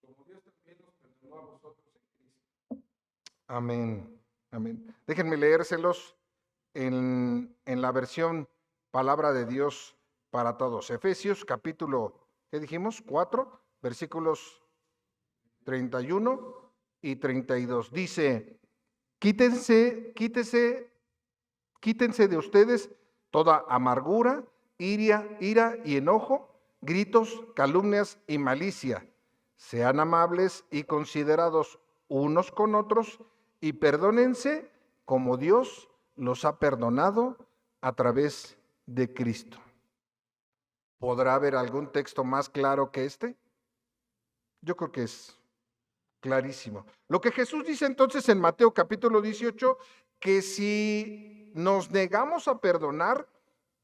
S2: como Dios también nos perdonó a vosotros en Cristo. Amén. Amén. Déjenme leérselos en la versión palabra de Dios para todos. Efesios capítulo, ¿qué dijimos? 4, versículos 31 y 32. Dice, quítense de ustedes toda amargura, ira y enojo, gritos, calumnias y malicia. Sean amables y considerados unos con otros y perdónense como Dios los ha perdonado a través de Cristo. ¿Podrá haber algún texto más claro que este? Yo creo que es clarísimo. Lo que Jesús dice entonces en Mateo capítulo 18, que si nos negamos a perdonar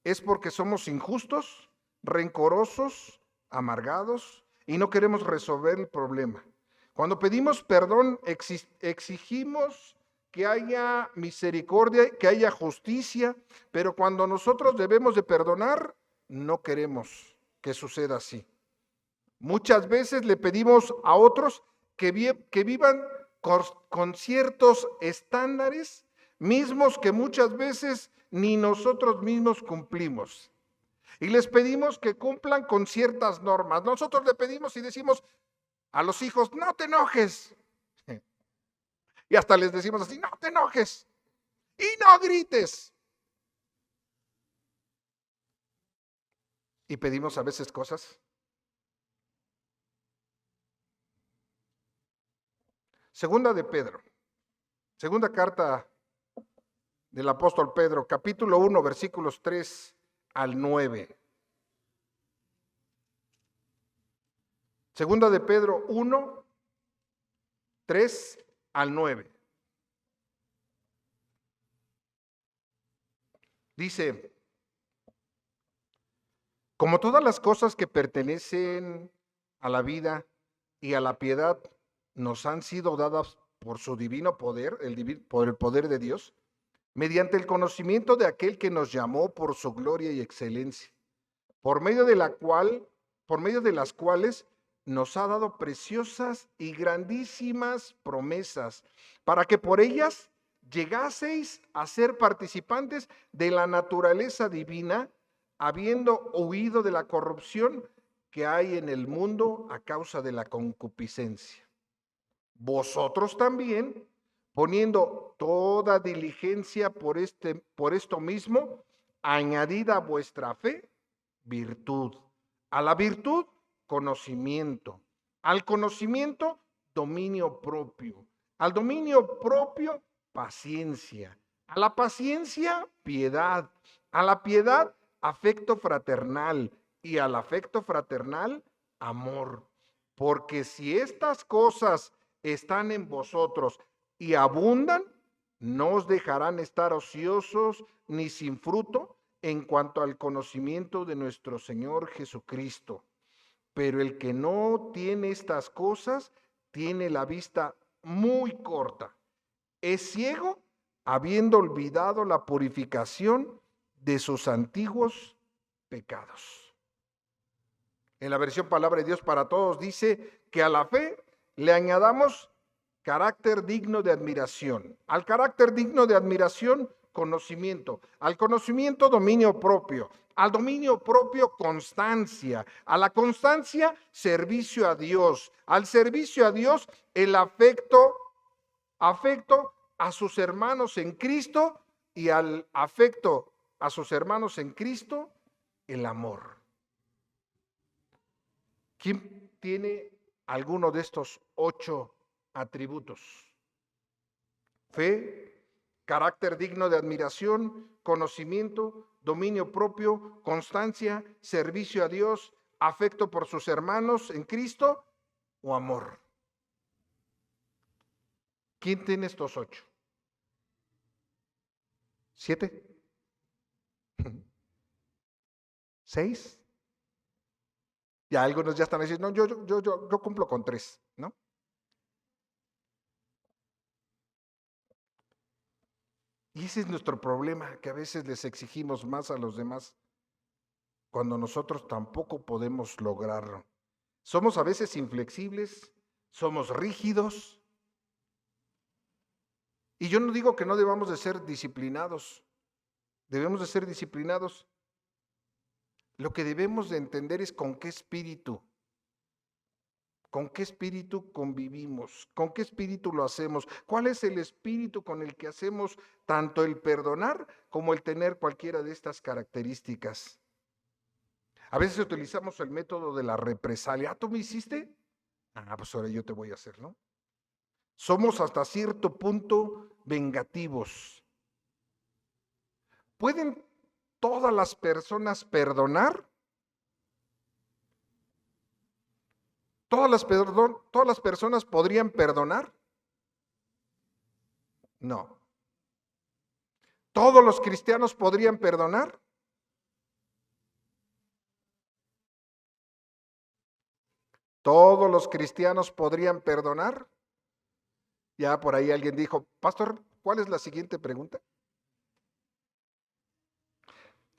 S2: es porque somos injustos, rencorosos, amargados y no queremos resolver el problema. Cuando pedimos perdón, exigimos que haya misericordia, que haya justicia, pero cuando nosotros debemos de perdonar, no queremos que suceda así. Muchas veces le pedimos a otros que vivan con ciertos estándares mismos que muchas veces ni nosotros mismos cumplimos. Y les pedimos que cumplan con ciertas normas. Nosotros le pedimos y decimos a los hijos, no te enojes. Y hasta les decimos así, no te enojes. Y no grites. Y pedimos a veces cosas. Segunda de Pedro. Segunda carta del apóstol Pedro, capítulo 1, versículos 3 al 9. Segunda de Pedro 1, 3 al 9. Dice, como todas las cosas que pertenecen a la vida y a la piedad nos han sido dadas por su divino poder, por el poder de Dios, mediante el conocimiento de aquel que nos llamó por su gloria y excelencia, por medio de las cuales nos ha dado preciosas y grandísimas promesas, para que por ellas llegaseis a ser participantes de la naturaleza divina, habiendo huido de la corrupción que hay en el mundo a causa de la concupiscencia. Vosotros también, poniendo toda diligencia por esto mismo, añadid a vuestra fe virtud, a la virtud conocimiento, al conocimiento dominio propio, al dominio propio paciencia, a la paciencia piedad, a la piedad afecto fraternal y al afecto fraternal amor. Porque si estas cosas están en vosotros y abundan, no os dejarán estar ociosos ni sin fruto en cuanto al conocimiento de nuestro Señor Jesucristo. Pero el que no tiene estas cosas tiene la vista muy corta. Es ciego, habiendo olvidado la purificación de sus antiguos pecados. En la versión Palabra de Dios para Todos dice que a la fe le añadamos carácter digno de admiración. Al carácter digno de admiración, conocimiento. Al conocimiento, dominio propio. Al dominio propio, constancia. A la constancia, servicio a Dios. Al servicio a Dios, el afecto a sus hermanos en Cristo, y al afecto a sus hermanos en Cristo, el amor. ¿Quién tiene alguno de estos 8 atributos? Fe, carácter digno de admiración, conocimiento, dominio propio, constancia, servicio a Dios, afecto por sus hermanos en Cristo o amor. ¿Quién tiene estos 8? ¿7? ¿6? Ya algunos ya están diciendo, no, yo cumplo con 3, ¿no? Y ese es nuestro problema, que a veces les exigimos más a los demás cuando nosotros tampoco podemos lograrlo. Somos a veces inflexibles, somos rígidos. Y yo no digo que no debamos de ser disciplinados. Debemos de ser disciplinados, Lo que debemos de entender es con qué espíritu convivimos, con qué espíritu lo hacemos, cuál es el espíritu con el que hacemos tanto el perdonar como el tener cualquiera de estas características. A veces utilizamos el método de la represalia. ¿Ah, tú me hiciste? Ah, pues ahora yo te voy a hacer, ¿no? Somos hasta cierto punto vengativos. ¿Pueden todas las personas perdonar? ¿Todas las personas podrían perdonar? No. ¿Todos los cristianos podrían perdonar? ¿Todos los cristianos podrían perdonar? Ya por ahí alguien dijo, pastor, ¿cuál es la siguiente pregunta?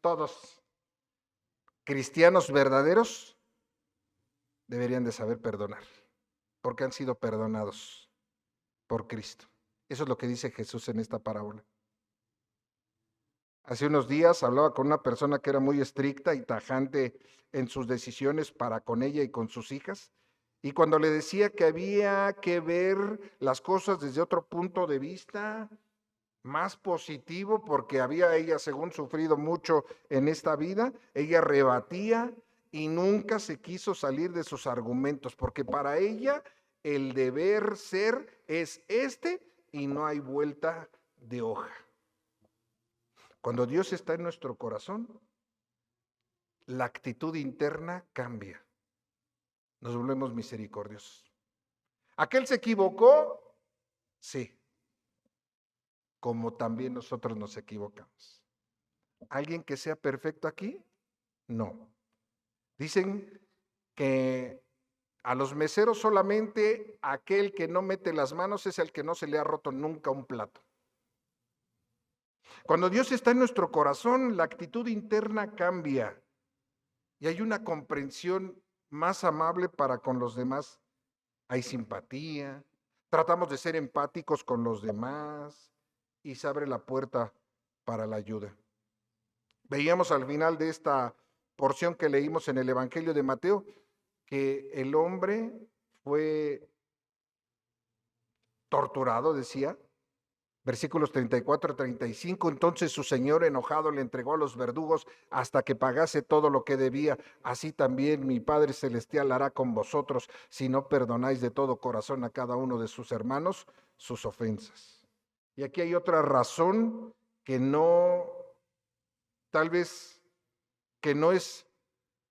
S2: Todos cristianos verdaderos deberían de saber perdonar, porque han sido perdonados por Cristo. Eso es lo que dice Jesús en esta parábola. Hace unos días hablaba con una persona que era muy estricta y tajante en sus decisiones para con ella y con sus hijas. Y cuando le decía que había que ver las cosas desde otro punto de vista, más positivo, porque había ella, según sufrido mucho en esta vida, ella rebatía y nunca se quiso salir de sus argumentos, porque para ella el deber ser es este y no hay vuelta de hoja. Cuando Dios está en nuestro corazón, la actitud interna cambia. Nos volvemos misericordiosos. ¿Aquel se equivocó? Sí, como también nosotros nos equivocamos. ¿Alguien que sea perfecto aquí? No. Dicen que a los meseros solamente aquel que no mete las manos es el que no se le ha roto nunca un plato. Cuando Dios está en nuestro corazón, la actitud interna cambia y hay una comprensión más amable para con los demás. Hay simpatía, tratamos de ser empáticos con los demás y se abre la puerta para la ayuda. Veíamos al final de esta porción que leímos en el Evangelio de Mateo que el hombre fue torturado, decía, versículos 34 a 35, entonces su señor enojado le entregó a los verdugos hasta que pagase todo lo que debía. Así también mi Padre Celestial hará con vosotros si no perdonáis de todo corazón a cada uno de sus hermanos sus ofensas. Y aquí hay otra razón que no, tal vez, que no es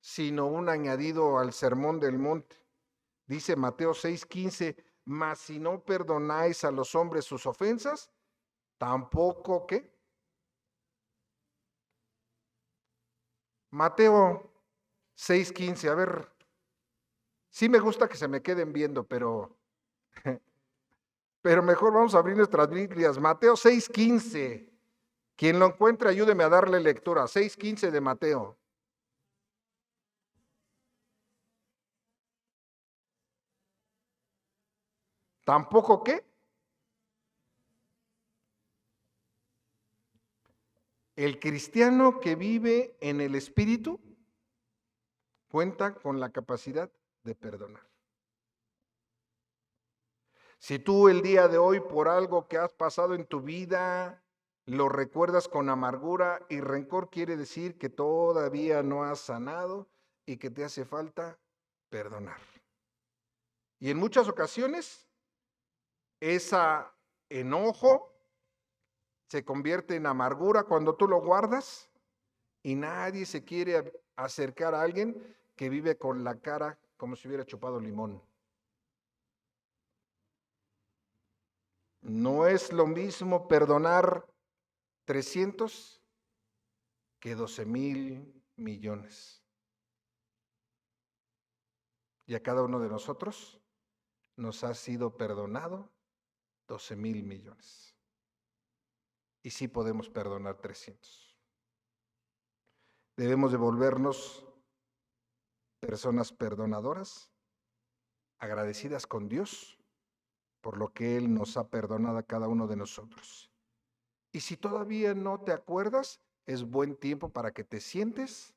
S2: sino un añadido al sermón del monte. Dice Mateo 6:15, mas si no perdonáis a los hombres sus ofensas, tampoco, ¿qué? Mateo 6:15, a ver, sí me gusta que se me queden viendo, pero mejor vamos a abrir nuestras Biblias. Mateo 6:15, quien lo encuentre, ayúdeme a darle lectura. 6:15 de Mateo. ¿Tampoco qué? El cristiano que vive en el Espíritu cuenta con la capacidad de perdonar. Si tú el día de hoy por algo que has pasado en tu vida lo recuerdas con amargura y rencor, quiere decir que todavía no has sanado y que te hace falta perdonar. Y en muchas ocasiones ese enojo se convierte en amargura cuando tú lo guardas y nadie se quiere acercar a alguien que vive con la cara como si hubiera chupado limón. No es lo mismo perdonar 300 que 12,000 millones. Y a cada uno de nosotros nos ha sido perdonado 12,000 millones. Y sí podemos perdonar 300. Debemos de volvernos personas perdonadoras, agradecidas con Dios por lo que Él nos ha perdonado a cada uno de nosotros. Y si todavía no te acuerdas, es buen tiempo para que te sientes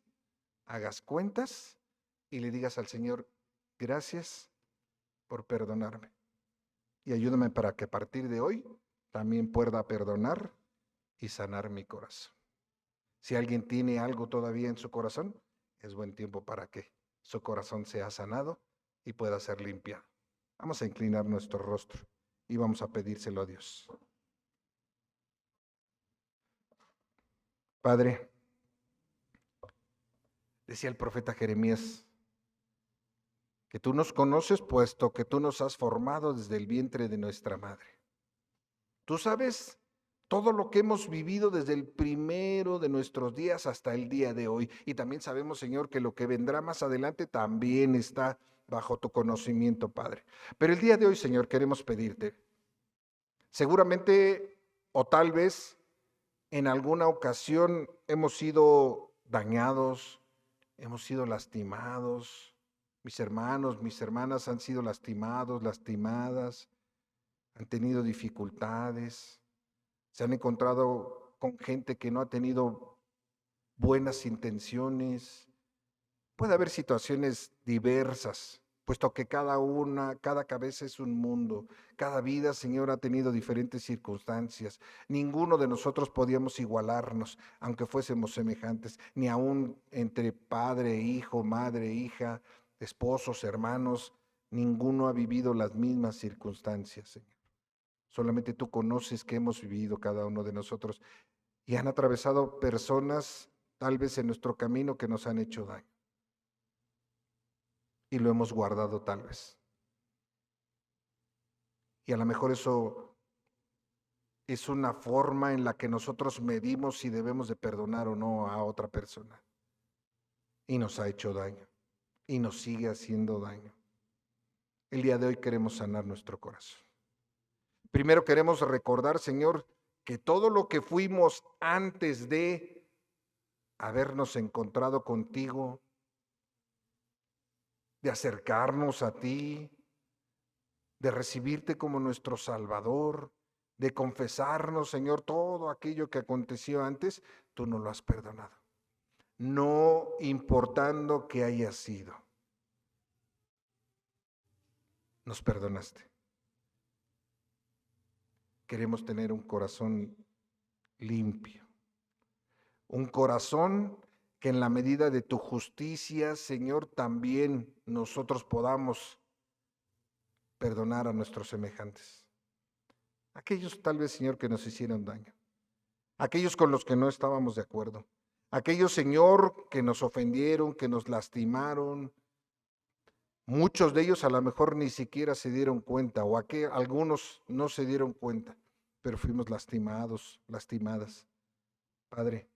S2: hagas cuentas y le digas al Señor, gracias por perdonarme. Y ayúdame para que a partir de hoy también pueda perdonar y sanar mi corazón. Si alguien tiene algo todavía en su corazón, es buen tiempo para que su corazón sea sanado y pueda ser limpiado. Vamos a inclinar nuestro rostro y vamos a pedírselo a Dios. Padre, decía el profeta Jeremías, que tú nos conoces puesto que tú nos has formado desde el vientre de nuestra madre. Tú sabes todo lo que hemos vivido desde el primero de nuestros días hasta el día de hoy. Y también sabemos, Señor, que lo que vendrá más adelante también está bajo tu conocimiento, Padre. Pero el día de hoy, Señor, queremos pedirte, seguramente o tal vez en alguna ocasión hemos sido dañados, hemos sido lastimados. Mis hermanos, mis hermanas han sido lastimados, lastimadas, han tenido dificultades, se han encontrado con gente que no ha tenido buenas intenciones. Puede haber situaciones diversas, puesto que cada cabeza es un mundo. Cada vida, Señor, ha tenido diferentes circunstancias. Ninguno de nosotros podíamos igualarnos, aunque fuésemos semejantes, ni aún entre padre, hijo, madre, hija, esposos, hermanos. Ninguno ha vivido las mismas circunstancias, Señor. Solamente tú conoces que hemos vivido cada uno de nosotros y han atravesado personas tal vez en nuestro camino que nos han hecho daño. Y lo hemos guardado tal vez. Y a lo mejor eso es una forma en la que nosotros medimos si debemos de perdonar o no a otra persona. Y nos ha hecho daño. Y nos sigue haciendo daño. El día de hoy queremos sanar nuestro corazón. Primero queremos recordar, Señor, que todo lo que fuimos antes de habernos encontrado contigo, de acercarnos a ti, de recibirte como nuestro Salvador, de confesarnos, Señor, todo aquello que aconteció antes, tú nos lo has perdonado. No importando que haya sido, nos perdonaste. Queremos tener un corazón limpio, un corazón que en la medida de tu justicia, Señor, también nosotros podamos perdonar a nuestros semejantes. Aquellos tal vez, Señor, que nos hicieron daño. Aquellos con los que no estábamos de acuerdo. Aquellos, Señor, que nos ofendieron, que nos lastimaron. Muchos de ellos a lo mejor ni siquiera se dieron cuenta, o algunos no se dieron cuenta, pero fuimos lastimados, lastimadas. Padre,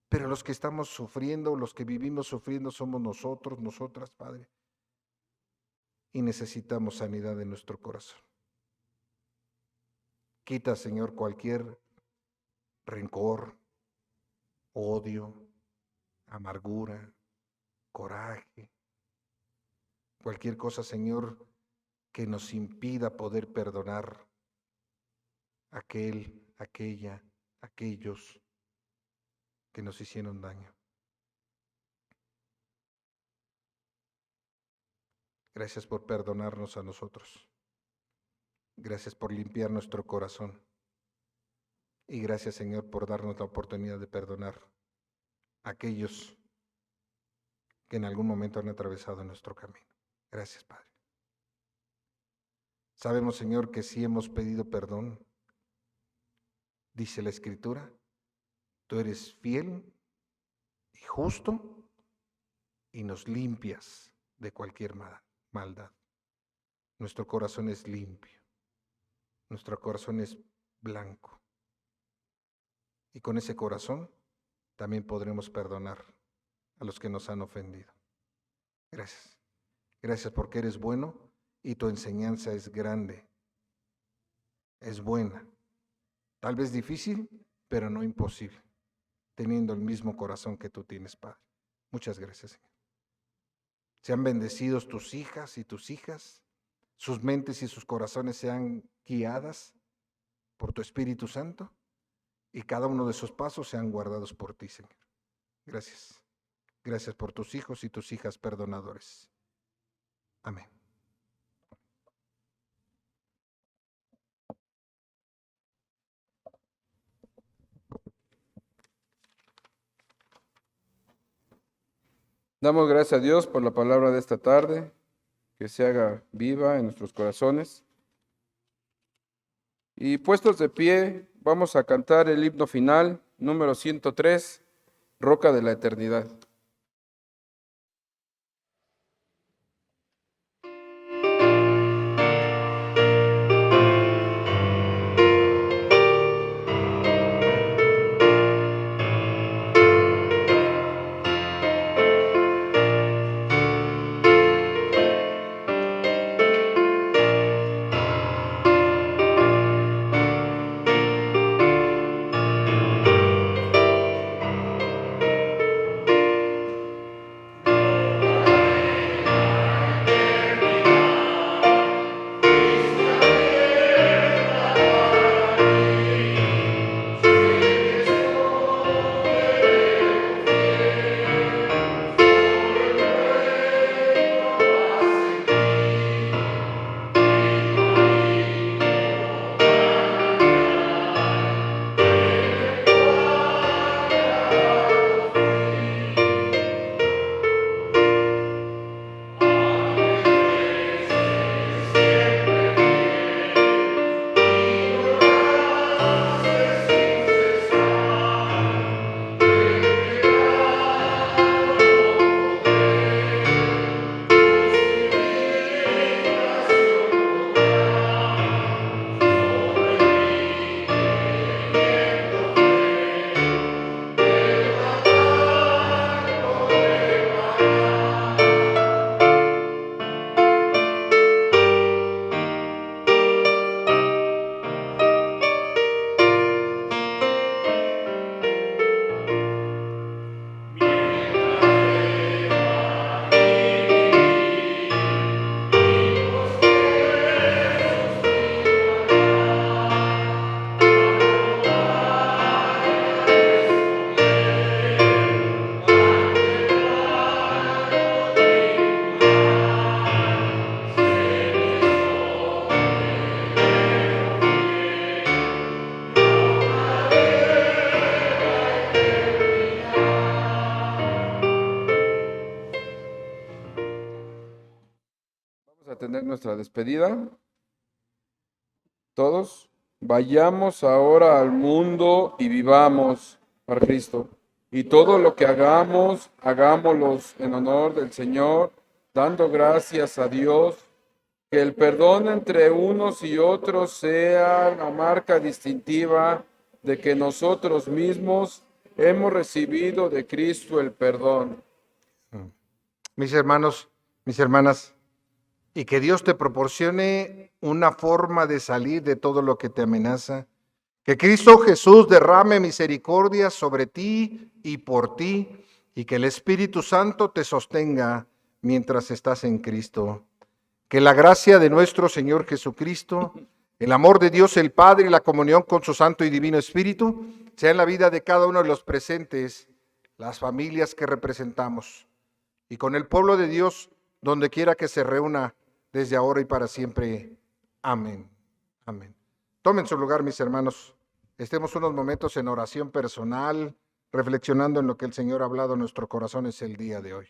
S2: pero los que estamos sufriendo, los que vivimos sufriendo somos nosotros, nosotras, Padre. Y necesitamos sanidad en nuestro corazón. Quita, Señor, cualquier rencor, odio, amargura, coraje, cualquier cosa, Señor, que nos impida poder perdonar a aquellos que nos hicieron daño. Gracias por perdonarnos a nosotros. Gracias por limpiar nuestro corazón. Y gracias, Señor, por darnos la oportunidad de perdonar a aquellos que en algún momento han atravesado nuestro camino. Gracias, Padre. Sabemos, Señor, que si hemos pedido perdón, dice la Escritura, tú eres fiel y justo y nos limpias de cualquier maldad. Nuestro corazón es limpio, nuestro corazón es blanco. Y con ese corazón también podremos perdonar a los que nos han ofendido. Gracias. Gracias porque eres bueno y tu enseñanza es grande, es buena. Tal vez difícil, pero no imposible, teniendo el mismo corazón que tú tienes, Padre. Muchas gracias, Señor. Sean bendecidos tus hijas y tus hijas, sus mentes y sus corazones sean guiadas por tu Espíritu Santo y cada uno de sus pasos sean guardados por ti, Señor. Gracias. Gracias por tus hijos y tus hijas perdonadores. Amén.
S1: Damos gracias a Dios por la palabra de esta tarde, que se haga viva en nuestros corazones. Y puestos de pie, vamos a cantar el himno final, número 103, Roca de la Eternidad. Vamos a tener nuestra despedida. Todos, vayamos ahora al mundo y vivamos para Cristo. Y todo lo que hagamos, hagámoslo en honor del Señor, dando gracias a Dios. Que el perdón entre unos y otros sea la marca distintiva de que nosotros mismos hemos recibido de Cristo el perdón.
S2: Mis hermanos, mis hermanas, y que Dios te proporcione una forma de salir de todo lo que te amenaza. Que Cristo Jesús derrame misericordia sobre ti y por ti, y que el Espíritu Santo te sostenga mientras estás en Cristo. Que la gracia de nuestro Señor Jesucristo, el amor de Dios el Padre y la comunión con su Santo y Divino Espíritu sea en la vida de cada uno de los presentes, las familias que representamos, y con el pueblo de Dios donde quiera que se reúna desde ahora y para siempre. Amén. Amén. Tomen su lugar, mis hermanos. Estemos unos momentos en oración personal, reflexionando en lo que el Señor ha hablado en nuestros corazones el día de hoy.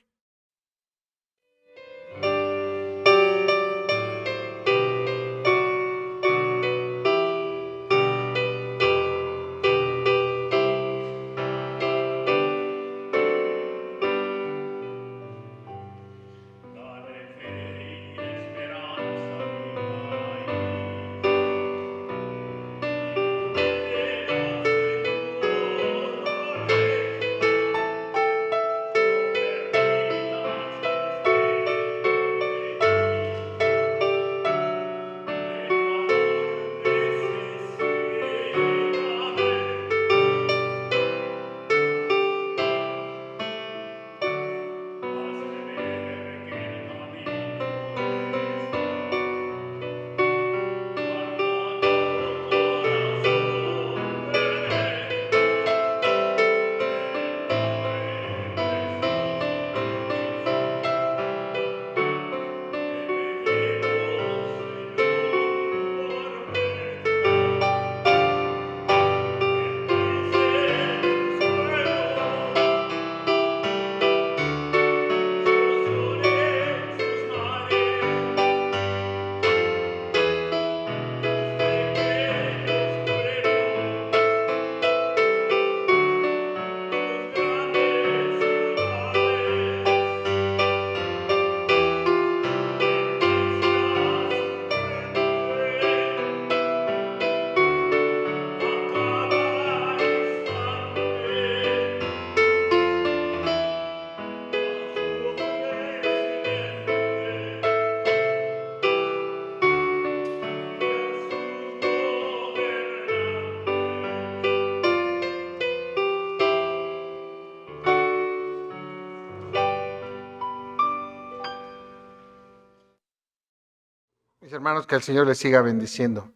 S2: Mis hermanos, que el Señor les siga bendiciendo.